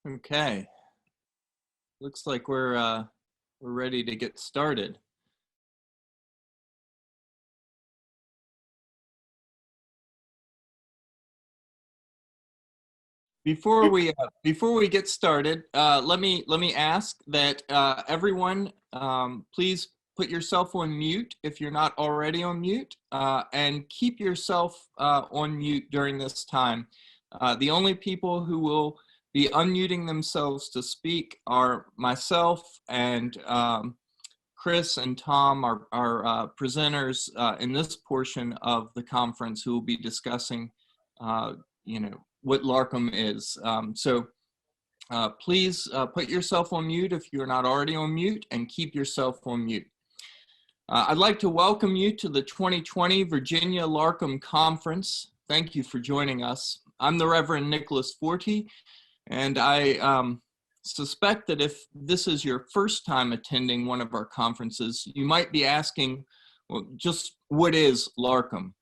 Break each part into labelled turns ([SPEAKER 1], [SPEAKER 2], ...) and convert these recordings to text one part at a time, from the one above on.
[SPEAKER 1] Okay, looks like we're ready to get started. Before we get started, let me ask that everyone please put yourself on mute if you're not already on mute, and keep yourself on mute during this time. The only people who will be unmuting themselves to speak are myself and Chris and Tom, our presenters in this portion of the conference, who will be discussing, what Larkum is. So please put yourself on mute if you're not already on mute, and keep yourself on mute. I'd like to welcome you to the 2020 Virginia Larkum Conference. Thank you for joining us. I'm the Reverend Nicholas Forti, and I suspect that if this is your first time attending one of our conferences, you might be asking, well, just what is Larkum?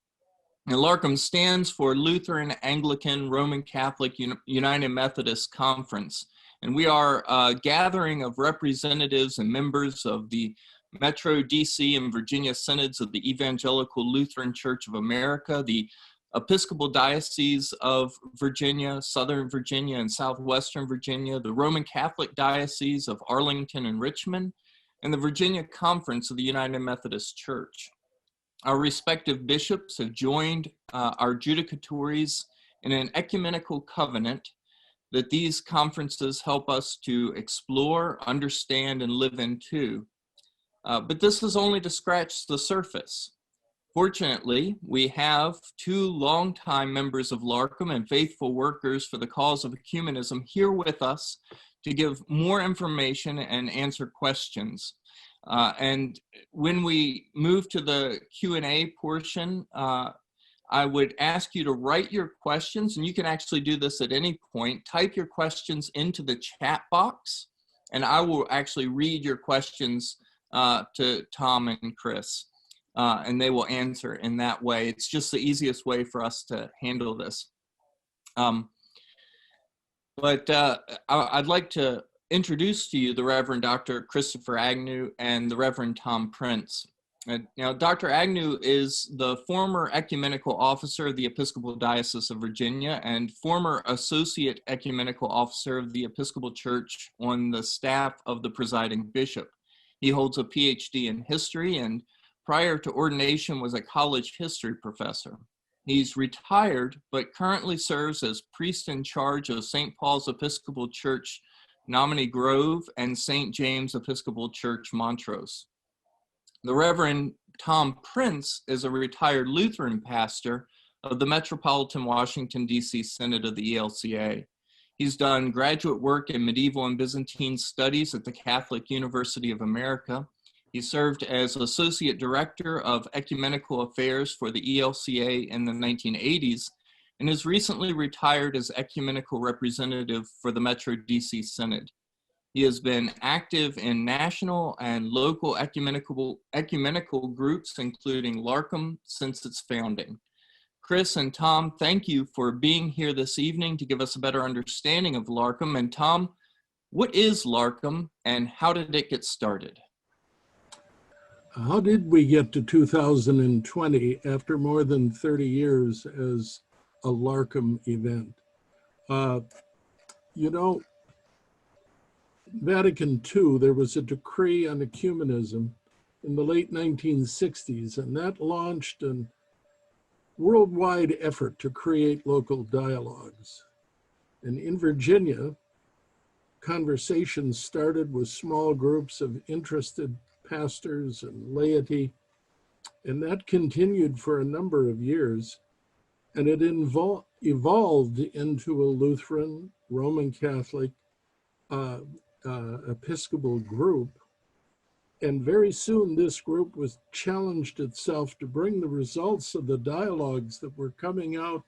[SPEAKER 1] And Larkum stands for Lutheran, Anglican, Roman Catholic, United Methodist Conference. And we are a gathering of representatives and members of the Metro, DC, and Virginia Synods of the Evangelical Lutheran Church of America, the Episcopal Diocese of Virginia, Southern Virginia, and Southwestern Virginia, the Roman Catholic Diocese of Arlington and Richmond, and the Virginia Conference of the United Methodist Church. Our respective bishops have joined our judicatories in an ecumenical covenant that these conferences help us to explore, understand, and live into. But this is only to scratch the surface. Fortunately, we have two longtime members of Larkum and faithful workers for the cause of ecumenism here with us to give more information and answer questions. And when we move to the Q&A portion, I would ask you to write your questions, and you can actually do this at any point. Type your questions into the chat box, and I will actually read your questions to Tom and Chris, and they will answer in that way. It's just the easiest way for us to handle this. But I'd like to introduce to you the Reverend Dr. Christopher Agnew and the Reverend Tom Prince. Now, Dr. Agnew is the former ecumenical officer of the Episcopal Diocese of Virginia and former associate ecumenical officer of the Episcopal Church on the staff of the presiding bishop. He holds a PhD in history, and prior to ordination was a college history professor. He's retired, but currently serves as priest in charge of St. Paul's Episcopal Church, Nominee Grove, and St. James Episcopal Church, Montrose. The Reverend Tom Prince is a retired Lutheran pastor of the Metropolitan Washington, D.C. Synod of the ELCA. He's done graduate work in medieval and Byzantine studies at the Catholic University of America. He served as Associate Director of Ecumenical Affairs for the ELCA in the 1980s, and is recently retired as Ecumenical Representative for the Metro DC Synod. He has been active in national and local ecumenical groups, including Larkum, since its founding. Chris and Tom, thank you for being here this evening to give us a better understanding of Larkum. And Tom, what is Larkum and how did it get started?
[SPEAKER 2] How did we get to 2020 after more than 30 years as a Larkum event? Vatican II, there was a decree on ecumenism in the late 1960s, and that launched a worldwide effort to create local dialogues. And in Virginia, conversations started with small groups of interested pastors and laity, and that continued for a number of years, and it evolved into a Lutheran, Roman Catholic, Episcopal group, and very soon this group was challenged itself to bring the results of the dialogues that were coming out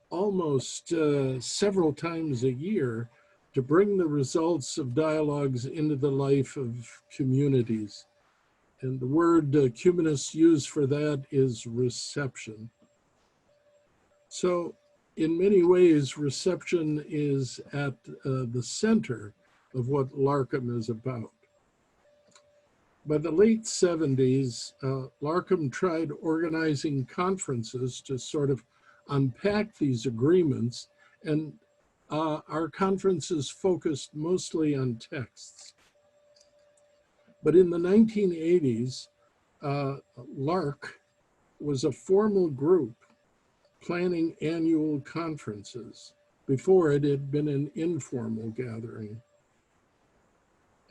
[SPEAKER 2] almost several times a year, to bring the results of dialogues into the life of communities. And the word ecumenists use for that is reception. So in many ways, reception is at the center of what Larkum is about. By the late 70s, Larkum tried organizing conferences to sort of unpack these agreements, and our conferences focused mostly on texts. But in the 1980s, LARC was a formal group planning annual conferences. Before it had been an informal gathering.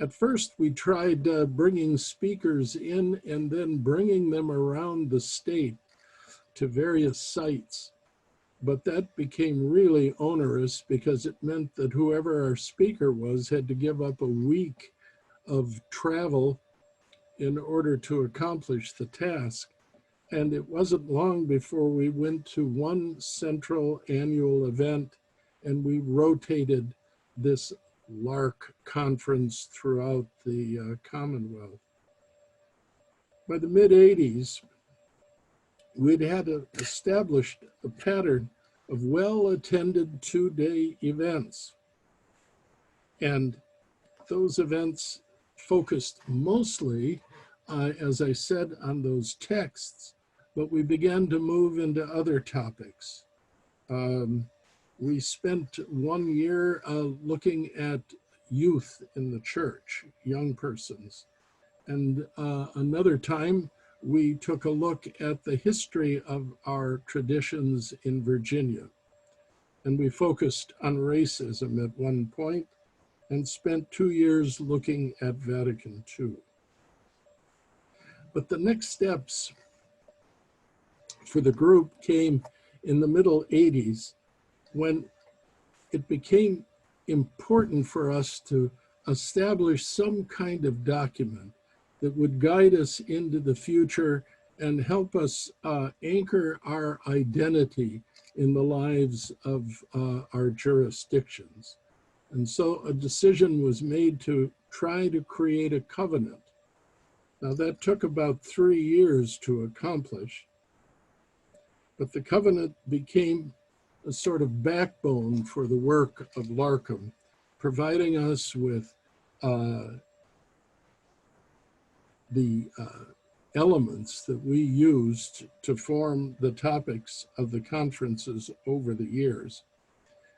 [SPEAKER 2] At first, we tried bringing speakers in and then bringing them around the state to various sites. But that became really onerous because it meant that whoever our speaker was had to give up a week of travel in order to accomplish the task. And it wasn't long before we went to one central annual event, and we rotated this LARC conference throughout the Commonwealth. By the mid-80s, we'd had established a pattern of well-attended two-day events. And those events focused mostly, as I said, on those texts, but we began to move into other topics. We spent 1 year looking at youth in the church, young persons. And another time, we took a look at the history of our traditions in Virginia. And we focused on racism at one point and spent 2 years looking at Vatican II. But the next steps for the group came in the middle 80s when it became important for us to establish some kind of document that would guide us into the future and help us anchor our identity in the lives of our jurisdictions. And so a decision was made to try to create a covenant. Now that took about 3 years to accomplish, but the covenant became a sort of backbone for the work of Larkum, providing us with the elements that we used to form the topics of the conferences over the years.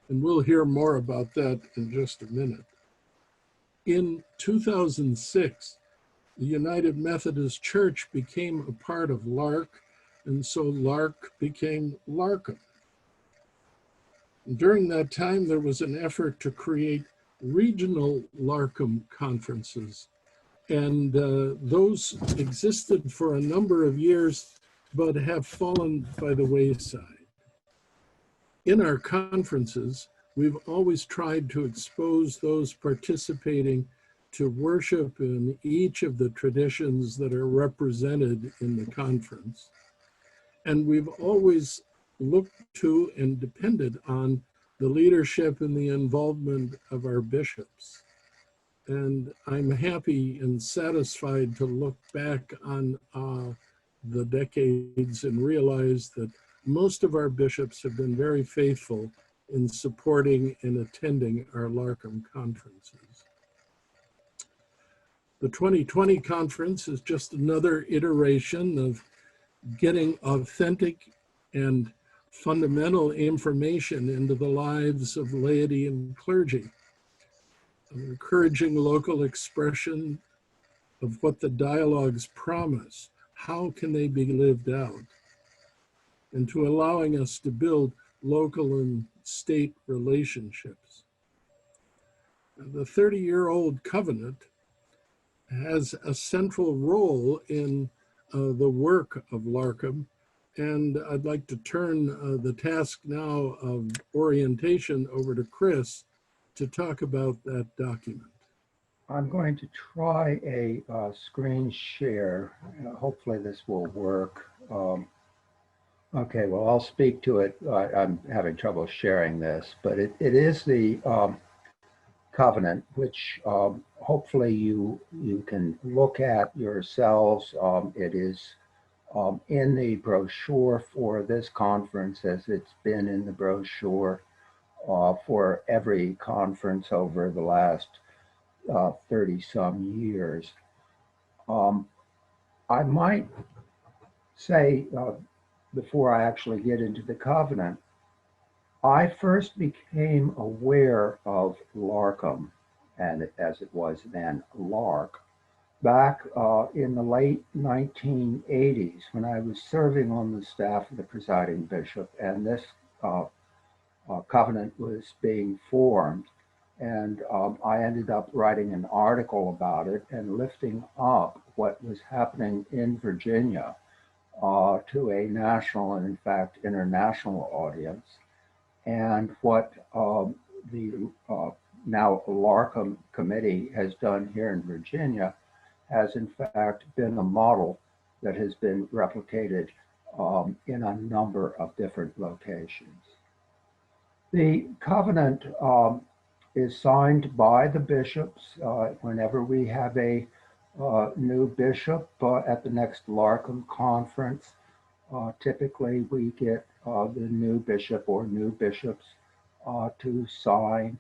[SPEAKER 2] And we'll hear more about that in just a minute. In 2006, the United Methodist Church became a part of LARC, and so LARC became Larkum. And during that time, there was an effort to create regional Larkum conferences. And those existed for a number of years, but have fallen by the wayside. In our conferences, we've always tried to expose those participating to worship in each of the traditions that are represented in the conference. And we've always looked to and depended on the leadership and the involvement of our bishops. And I'm happy and satisfied to look back on the decades and realize that most of our bishops have been very faithful in supporting and attending our Larkum conferences. The 2020 conference is just another iteration of getting authentic and fundamental information into the lives of laity and clergy, encouraging local expression of what the dialogues promise. How can they be lived out? And to allowing us to build local and state relationships. The 30-year-old covenant has a central role in the work of Larkum, and I'd like to turn the task now of orientation over to Chris to talk about that document.
[SPEAKER 3] I'm going to try a screen share. Hopefully this will work. Okay, well, I'll speak to it. I'm having trouble sharing this, but it is the covenant, which hopefully you can look at yourselves. It is In the brochure for this conference, as it's been in the brochure for every conference over the last 30 some years. I might say, before I actually get into the covenant, I first became aware of Larkum, and as it was then Lark, back in the late 1980s when I was serving on the staff of the presiding bishop, and this covenant was being formed. And I ended up writing an article about it and lifting up what was happening in Virginia to a national and, in fact, international audience, and what the now Larkum committee has done here in Virginia has, in fact, been a model that has been replicated in a number of different locations. The covenant is signed by the bishops whenever we have a new bishop at the next Larkum conference. Typically, we get the new bishop or new bishops to sign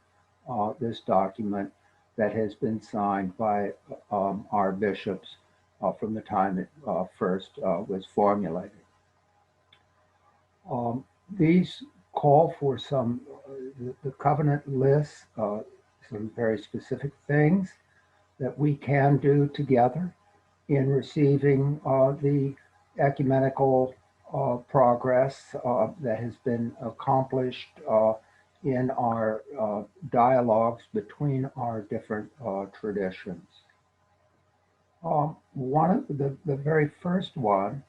[SPEAKER 3] this document that has been signed by our bishops from the time it first was formulated. These call for some, the covenant lists some very specific things that we can do together in receiving the ecumenical progress that has been accomplished in our dialogues between our different traditions. One of the very first one,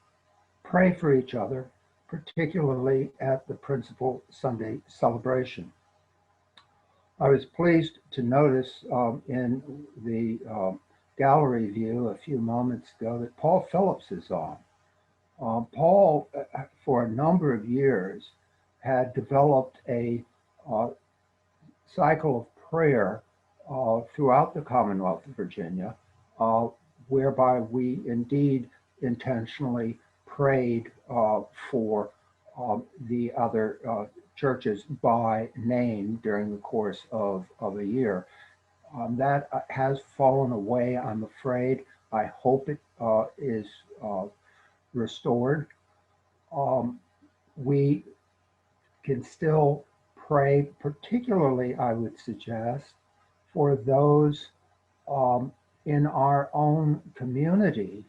[SPEAKER 3] pray for each other, particularly at the principal Sunday celebration. I was pleased to notice in the gallery view a few moments ago that Paul Phillips is on. Paul, for a number of years, had developed a cycle of prayer throughout the Commonwealth of Virginia, whereby we indeed intentionally prayed for the other churches by name during the course of a year. That has fallen away, I'm afraid. I hope it is restored. We can still pray, particularly, I would suggest, for those in our own community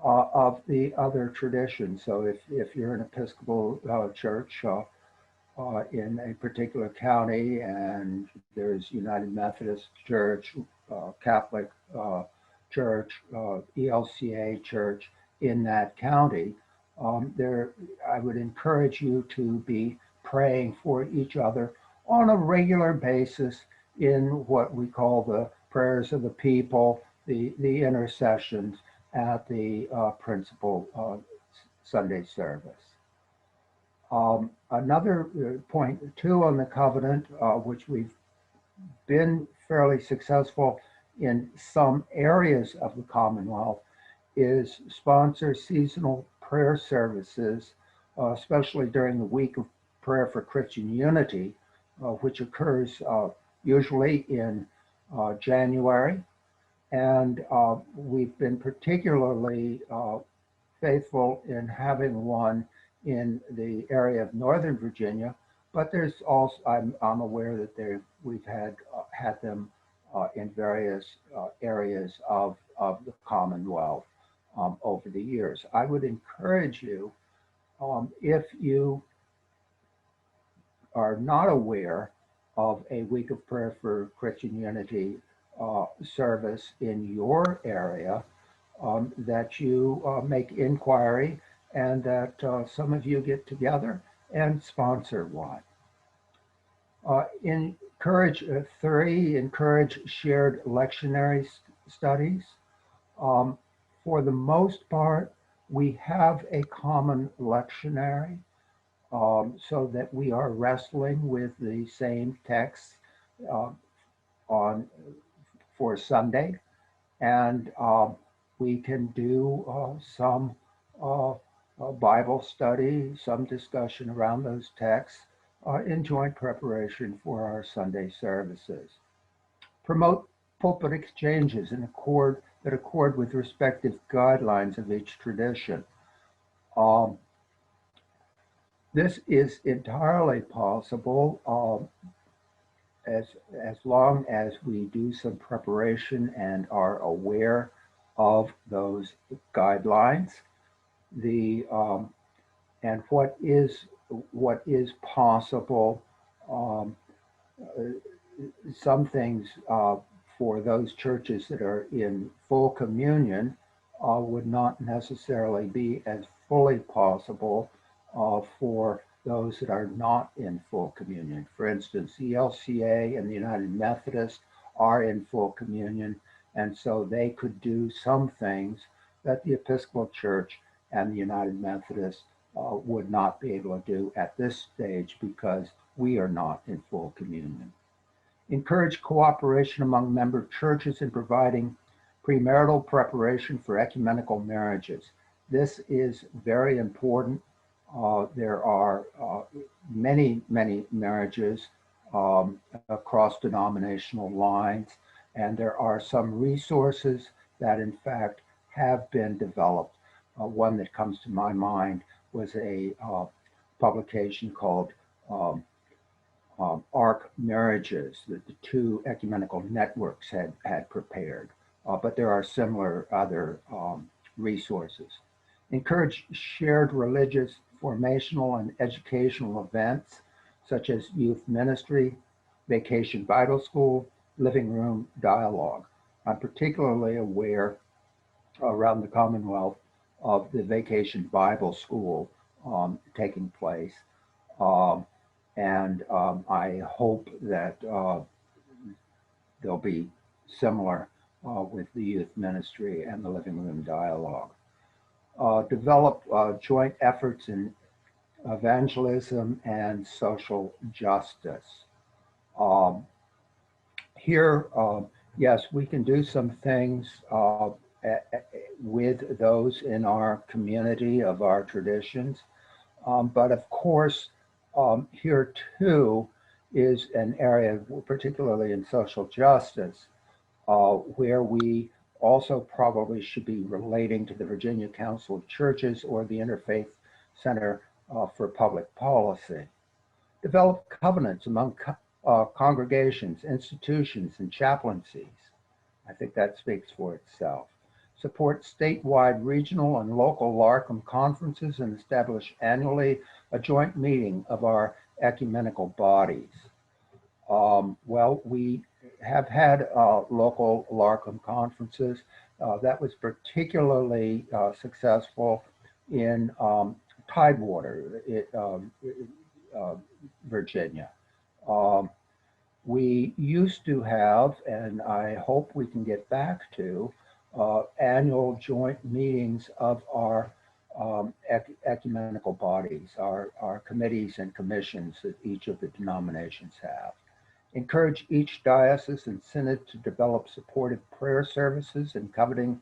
[SPEAKER 3] of the other traditions. So if you're an Episcopal church in a particular county and there's United Methodist Church, Catholic Church, ELCA Church in that county, I would encourage you to be praying for each other on a regular basis in what we call the prayers of the people, the intercessions at the principal Sunday service. Another point too on the covenant, which we've been fairly successful in some areas of the Commonwealth, is sponsor seasonal prayer services, especially during the week of prayer for Christian unity, which occurs usually in January. And we've been particularly faithful in having one in the area of Northern Virginia, but there's also, I'm aware that we've had them in various areas of the Commonwealth over the years. I would encourage you, if you are not aware of a week of prayer for Christian unity service in your area, that you make inquiry and that some of you get together and sponsor one. Encourage shared lectionary studies. For the most part, we have a common lectionary so that we are wrestling with the same texts for Sunday, and we can do some uh, a Bible study, some discussion around those texts in joint preparation for our Sunday services. Promote pulpit exchanges that accord with respective guidelines of each tradition. This is entirely possible as long as we do some preparation and are aware of those guidelines. And what is possible. Some things for those churches that are in full communion would not necessarily be as fully possible for those that are not in full communion. For instance, the LCA and the United Methodist are in full communion, and so they could do some things that the Episcopal Church and the United Methodist would not be able to do at this stage because we are not in full communion. Encourage cooperation among member churches in providing premarital preparation for ecumenical marriages. This is very important. There are many marriages across denominational lines, and there are some resources that in fact have been developed. One that comes to my mind was a publication called ARC Marriages that the two ecumenical networks had prepared, but there are similar other resources. Encourage shared religious, formational, and educational events such as youth ministry, vacation Bible school, living room dialogue. I'm particularly aware around the Commonwealth of the Vacation Bible School taking place. And I hope that they'll be similar with the youth ministry and the living room dialogue. Develop joint efforts in evangelism and social justice. Here, yes, we can do some things with those in our community of our traditions. But of course, here too is an area, particularly in social justice, where we also probably should be relating to the Virginia Council of Churches or the Interfaith Center for Public Policy. Develop covenants among congregations, institutions, and chaplaincies. I think that speaks for itself. Support statewide, regional, and local Larkum conferences and establish annually a joint meeting of our ecumenical bodies. Well, we have had local Larkum conferences. That was particularly successful in Tidewater, Virginia. We used to have, and I hope we can get back to, annual joint meetings of our ecumenical bodies, our committees and commissions that each of the denominations have. Encourage each diocese and synod to develop supportive prayer services and covenanting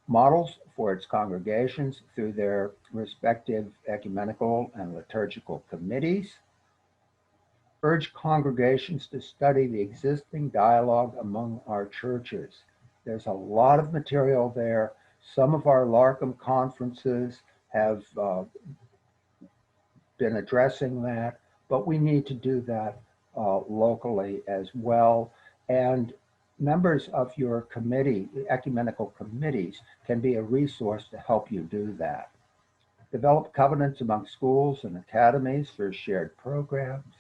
[SPEAKER 3] models for its congregations through their respective ecumenical and liturgical committees. Urge congregations to study the existing dialogue among our churches. There's a lot of material there. Some of our Larkum conferences have been addressing that, but we need to do that locally as well. And members of your committee, ecumenical committees, can be a resource to help you do that. Develop covenants among schools and academies for shared programs.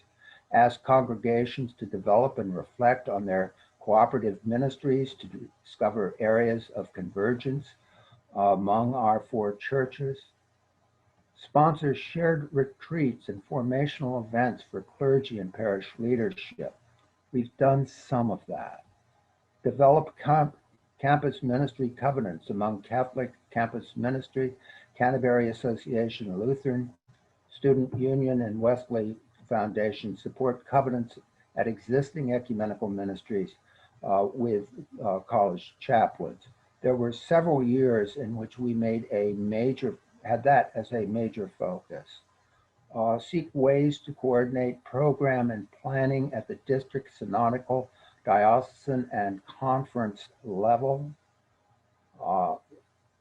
[SPEAKER 3] Ask congregations to develop and reflect on their cooperative ministries to discover areas of convergence among our four churches. Sponsor shared retreats and formational events for clergy and parish leadership. We've done some of that. Develop campus ministry covenants among Catholic Campus Ministry, Canterbury Association Lutheran, Student Union, and Wesley Foundation. Support covenants at existing ecumenical ministries with college chaplains. There were several years in which we made a major had that as a major focus. Seek ways to coordinate program and planning at the district, synodical, diocesan, and conference level.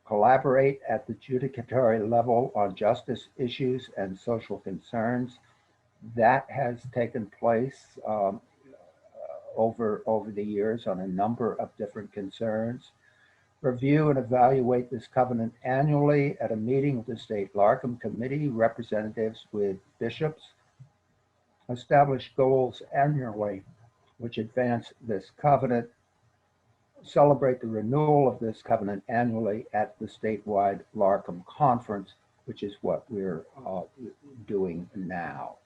[SPEAKER 3] Collaborate at the judicatory level on justice issues and social concerns. That has taken place over the years on a number of different concerns. Review and evaluate this covenant annually at a meeting of the state Larkum committee, representatives with bishops. Establish goals annually which advance this covenant. Celebrate the renewal of this covenant annually at the statewide Larkum conference, which is what we're doing now.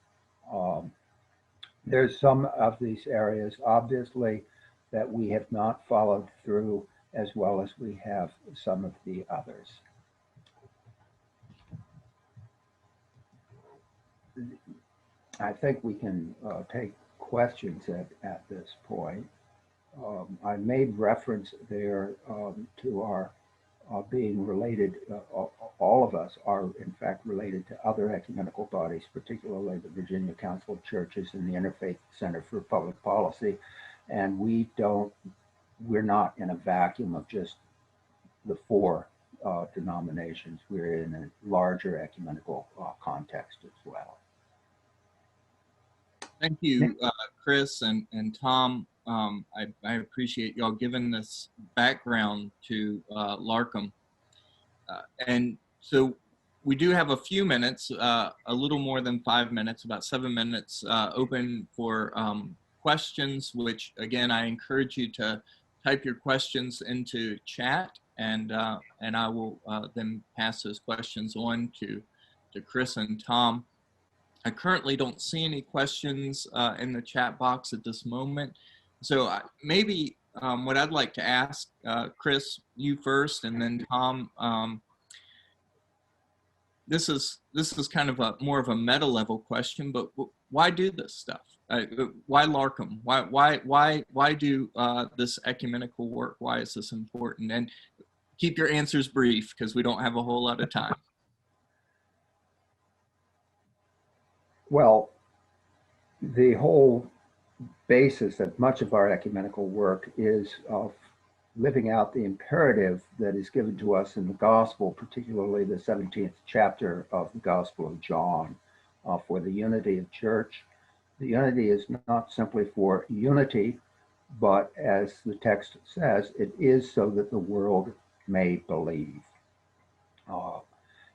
[SPEAKER 3] There's some of these areas, obviously, that we have not followed through as well as we have some of the others. I think we can take questions at this point. I made reference there to our being related, all of us are in fact related to other ecumenical bodies, particularly the Virginia Council of Churches and the Interfaith Center for Public Policy. And we're not in a vacuum of just the four denominations. We're in a larger ecumenical context as well.
[SPEAKER 1] Thank you, Chris and Tom. I appreciate y'all giving this background to Larkum. And so we do have a few minutes, a little more than 5 minutes, about 7 minutes open for questions, which again, I encourage you to type your questions into chat, and I will then pass those questions on to Chris and Tom. I currently don't see any questions in the chat box at this moment. So maybe what I'd like to ask, Chris, you first, and then Tom, this is kind of more of a meta level question, but why do this stuff? Why Larkum? Why do this ecumenical work? Why is this important? And keep your answers brief because we don't have a whole lot of time.
[SPEAKER 3] Well, the whole basis of much of our ecumenical work is of living out the imperative that is given to us in the gospel, particularly the 17th chapter of the Gospel of John, for the unity of church. The unity is not simply for unity, but as the text says, it is so that the world may believe.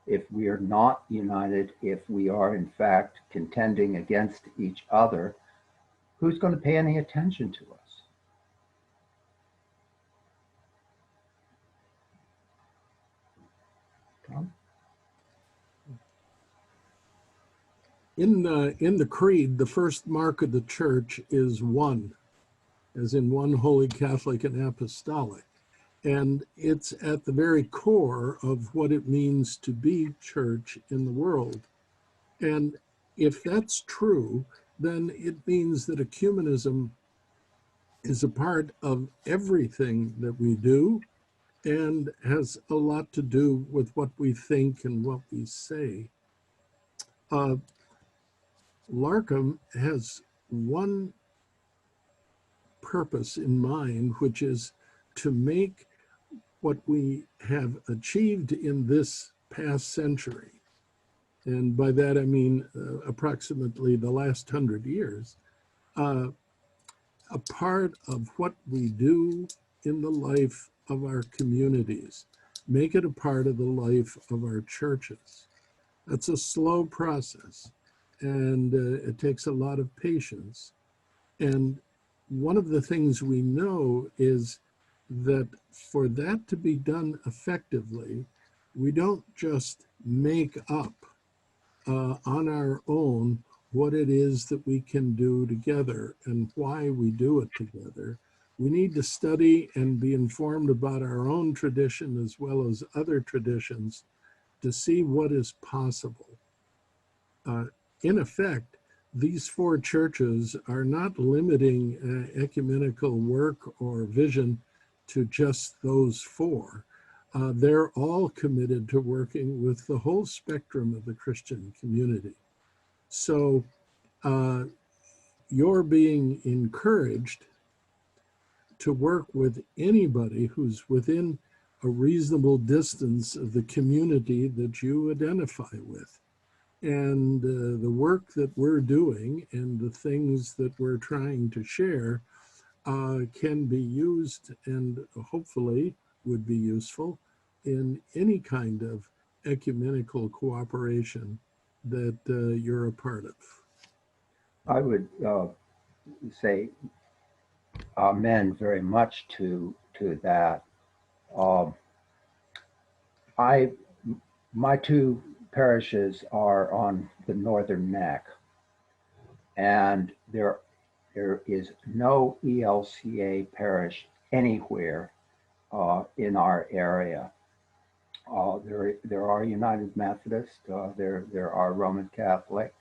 [SPEAKER 3] If we are not united, if we are in fact contending against each other, who's going to pay any attention to us? Tom?
[SPEAKER 2] In the creed, the first mark of the church is one, as in one holy Catholic and apostolic. And it's at the very core of what it means to be church in the world. And if that's true, then it means that ecumenism is a part of everything that we do and has a lot to do with what we think and what we say. Larkum has one purpose in mind, which is to make what we have achieved in this past century, and by that I mean approximately the last 100 years, a part of what we do in the life of our communities, make it a part of the life of our churches. That's a slow process, and it takes a lot of patience. And one of the things we know is that for that to be done effectively, we don't just make up on our own what it is that we can do together and why we do it together. We need to study and be informed about our own tradition as well as other traditions to see what is possible. In effect, these four churches are not limiting ecumenical work or vision to just those four. they're all committed to working with the whole spectrum of the Christian community. So you're being encouraged to work with anybody who's within a reasonable distance of the community that you identify with. And the work that we're doing and the things that we're trying to share can be used and hopefully would be useful in any kind of ecumenical cooperation that you're a part of.
[SPEAKER 3] I would say amen very much to that. My two parishes are on the northern neck, and there is no ELCA parish anywhere in our area. There are United Methodist, there are Roman Catholic,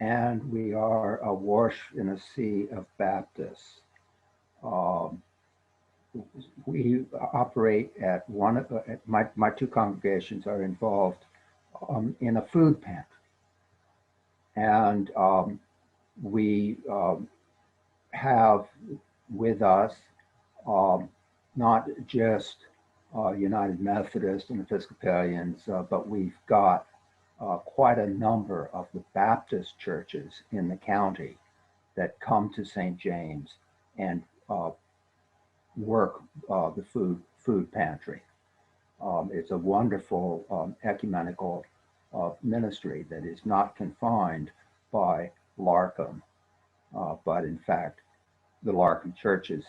[SPEAKER 3] and we are awash in a sea of Baptists. We operate at my two congregations are involved in a food pantry, and we have with us not just United Methodist and Episcopalians, but we've got quite a number of the Baptist churches in the county that come to St. James and work the food pantry. It's a wonderful ecumenical ministry that is not confined by Larkum, but in fact, the Larkum churches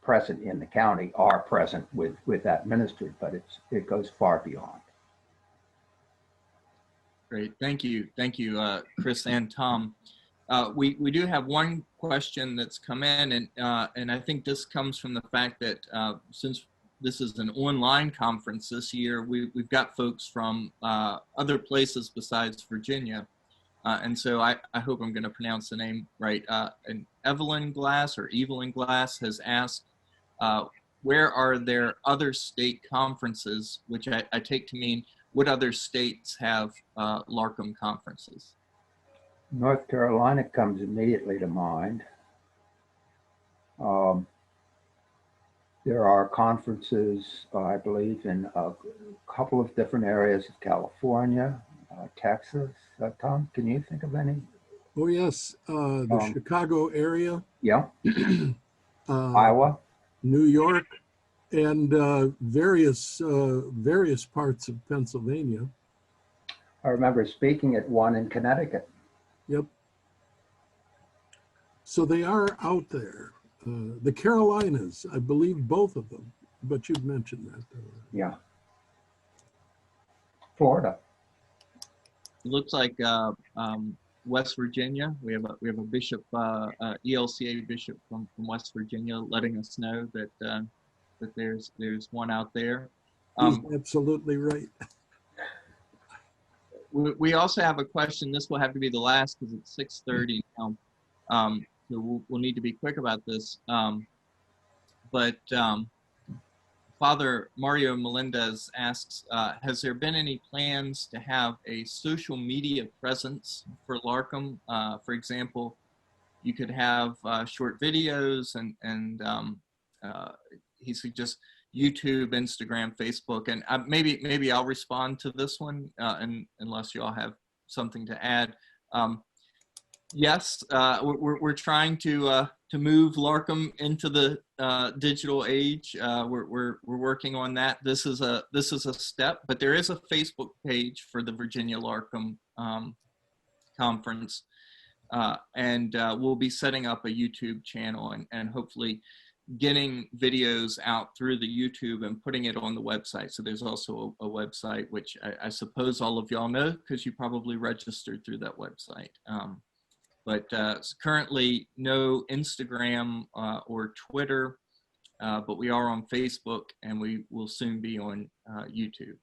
[SPEAKER 3] present in the county are present with that ministry, but it goes far beyond.
[SPEAKER 1] Great, thank you, Chris and Tom. We do have one question that's come in, and I think this comes from the fact that since this is an online conference this year, we've got folks from other places besides Virginia, and so I hope I'm going to pronounce the name right. And Evelyn Glass has asked, where are there other state conferences, which I take to mean what other states have Larkum conferences?
[SPEAKER 3] North Carolina comes immediately to mind. There are conferences, I believe, in a couple of different areas of California, Texas. Tom, can you think of any?
[SPEAKER 2] Oh, yes, the Chicago area.
[SPEAKER 3] Yeah. Iowa.
[SPEAKER 2] New York, and various parts of Pennsylvania.
[SPEAKER 3] I remember speaking at one in Connecticut.
[SPEAKER 2] Yep. So they are out there. The Carolinas, I believe both of them, but you've mentioned that.
[SPEAKER 3] Yeah. Florida.
[SPEAKER 1] It looks like West Virginia. We have a bishop, ELCA bishop from West Virginia, letting us know that that there's one out there.
[SPEAKER 2] He's absolutely right.
[SPEAKER 1] We also have a question. This will have to be the last because it's 6:30 now. So we'll need to be quick about this. But Father Mario Melendez asks, has there been any plans to have a social media presence for Larkum? For example, you could have short videos and he suggests YouTube, Instagram, Facebook, and maybe I'll respond to this one unless you all have something to add. Yes, we're trying to move Larkum into the digital age. We're working on that. This is a step, but there is a Facebook page for the Virginia Larkum conference, and we'll be setting up a YouTube channel and hopefully getting videos out through the YouTube and putting it on the website. So there's also a website, which I suppose all of y'all know because you probably registered through that website. But currently no Instagram or Twitter, but we are on Facebook and we will soon be on YouTube.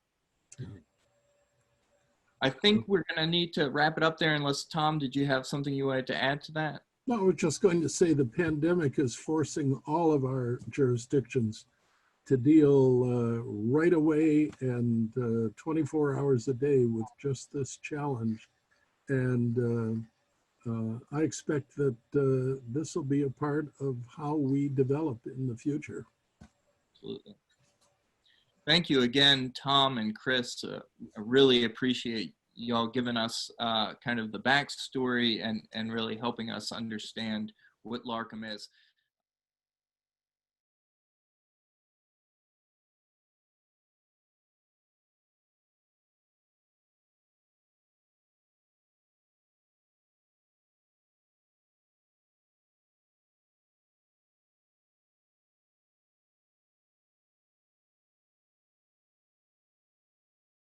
[SPEAKER 1] I think we're gonna need to wrap it up there unless, Tom, did you have something you wanted to add to that?
[SPEAKER 2] No, I was just going to say the pandemic is forcing all of our jurisdictions to deal right away and 24 hours a day with just this challenge. And I expect that this will be a part of how we develop in the future.
[SPEAKER 1] Absolutely. Thank you again, Tom and Chris. I really appreciate y'all giving us kind of the backstory and really helping us understand what Larkum is.